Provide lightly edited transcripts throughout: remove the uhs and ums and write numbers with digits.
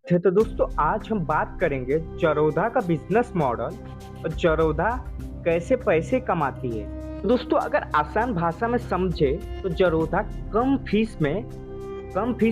तो दोस्तों आज हम बात करेंगे ज़रोधा का बिजनेस मॉडल और ज़रोधा कैसे पैसे कमाती है। तो दोस्तों अगर आसान भाषा में समझे तो ज़रोधा कम फीस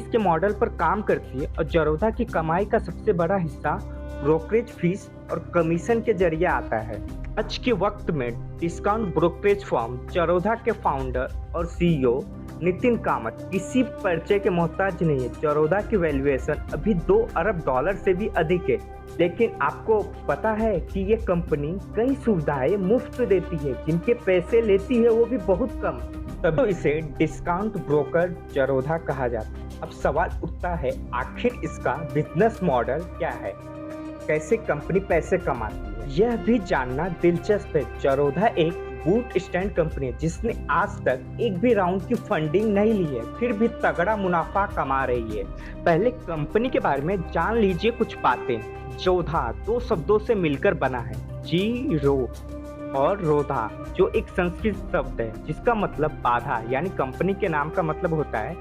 के मॉडल पर काम करती है और ज़रोधा की कमाई का सबसे बड़ा हिस्सा ब्रोकरेज फीस और कमीशन के जरिए आता है। आज के वक्त में डिस्काउंट ब्रोकरेज फर्म ज़रोधा के फाउंडर और सीईओ नितिन कामत किसी परिचय के मोहताज नहीं है। ज़रोधा की वैल्यूएशन अभी 2 अरब डॉलर से भी अधिक है, लेकिन आपको पता है कि ये कंपनी कई सुविधाएं मुफ्त देती है, जिनके पैसे लेती है वो भी बहुत कम। तब तो इसे डिस्काउंट ब्रोकर ज़रोधा कहा जाता है। अब सवाल उठता है, आखिर इसका बिजनेस मॉडल क्या है, कैसे कंपनी पैसे कमाती है? यह भी जानना दिलचस्प है। ज़रोधा एक बूट स्टैंड कंपनी है जिसने आज तक एक भी राउंड की फंडिंग नहीं ली है, फिर भी तगड़ा मुनाफा कमा रही है। पहले कंपनी के बारे में जान लीजिए कुछ बातें। ज़रोधा 2 शब्दों से मिलकर बना है, जीरो और रोधा, जो एक संस्कृत शब्द है जिसका मतलब बाधा, यानी कंपनी के नाम का मतलब होता है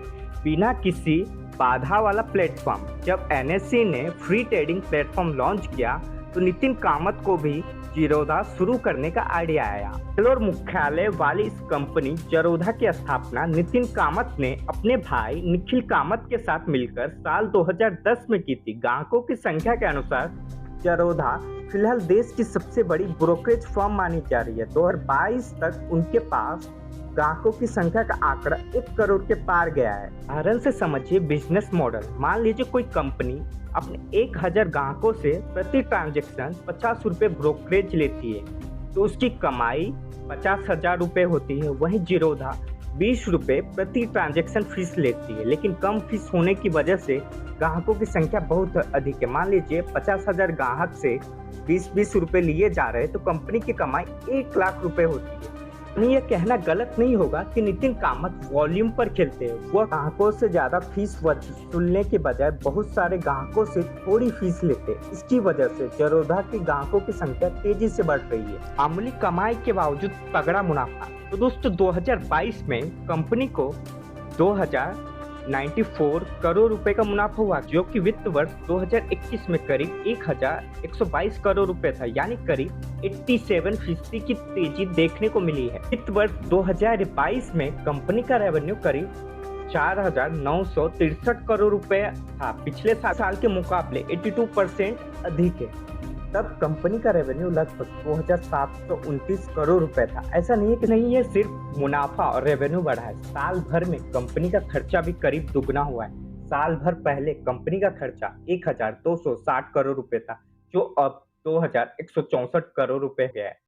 बिना किसी बाधा वाला प्लेटफॉर्म। जब एनएससी ने फ्री ट्रेडिंग प्लेटफॉर्म लॉन्च किया तो नितिन कामत को भी ज़रोधा शुरू करने का आइडिया आया। बेंगलोर मुख्यालय वाली इस कंपनी ज़रोधा की स्थापना नितिन कामत ने अपने भाई निखिल कामत के साथ मिलकर साल 2010 में की थी। ग्राहकों की संख्या के अनुसार ज़रोधा फिलहाल देश की सबसे बड़ी ब्रोकरेज फर्म मानी जा रही है। 2022 तक उनके पास ग्राहकों की संख्या का आंकड़ा 1 करोड़ के पार गया है। उदाहरण से समझिए बिजनेस मॉडल। मान लीजिए कोई कंपनी अपने 1000 ग्राहकों से प्रति ट्रांजैक्शन 50 रुपये ब्रोकरेज लेती है, तो उसकी कमाई 50,000 रुपये होती है। वहीं ज़रोधा 20 रुपये प्रति ट्रांजैक्शन फीस लेती है, लेकिन कम फीस होने की वजह से ग्राहकों की संख्या बहुत अधिक है। मान लीजिए 50,000 ग्राहक से 20-20 रुपये लिए जा रहे हैं, तो कंपनी की कमाई 1 लाख रुपये होती है। ये कहना गलत नहीं होगा कि नितिन कामत वॉल्यूम पर खेलते हैं। वह ग्राहकों से ज्यादा फीस वसूलने के बजाय बहुत सारे ग्राहकों से थोड़ी फीस लेते हैं। इसकी वजह से ज़रोधा के ग्राहकों की संख्या तेजी से बढ़ रही है। मामूली कमाई के बावजूद तगड़ा मुनाफा। तो दोस्तों 2022 में कंपनी को 2094 करोड़ रुपए का मुनाफा हुआ, जो कि वित्त वर्ष 2021 में करीब 1122 करोड़ रुपए था, यानी करीब 87% की तेजी देखने को मिली है। वित्त वर्ष 2022 में कंपनी का रेवेन्यू करीब 4,963 करोड़ रुपए था, पिछले साल के मुकाबले 82% अधिक है। तब कंपनी का रेवेन्यू लगभग 2,729 करोड़ रुपए था। ऐसा नहीं है कि नहीं, ये सिर्फ मुनाफा और रेवेन्यू बढ़ा है, साल भर में कंपनी का खर्चा भी करीब दुगना हुआ है। साल भर पहले कंपनी का खर्चा 1,260 करोड़ रुपए था, जो अब 2,164 करोड़ रुपए है।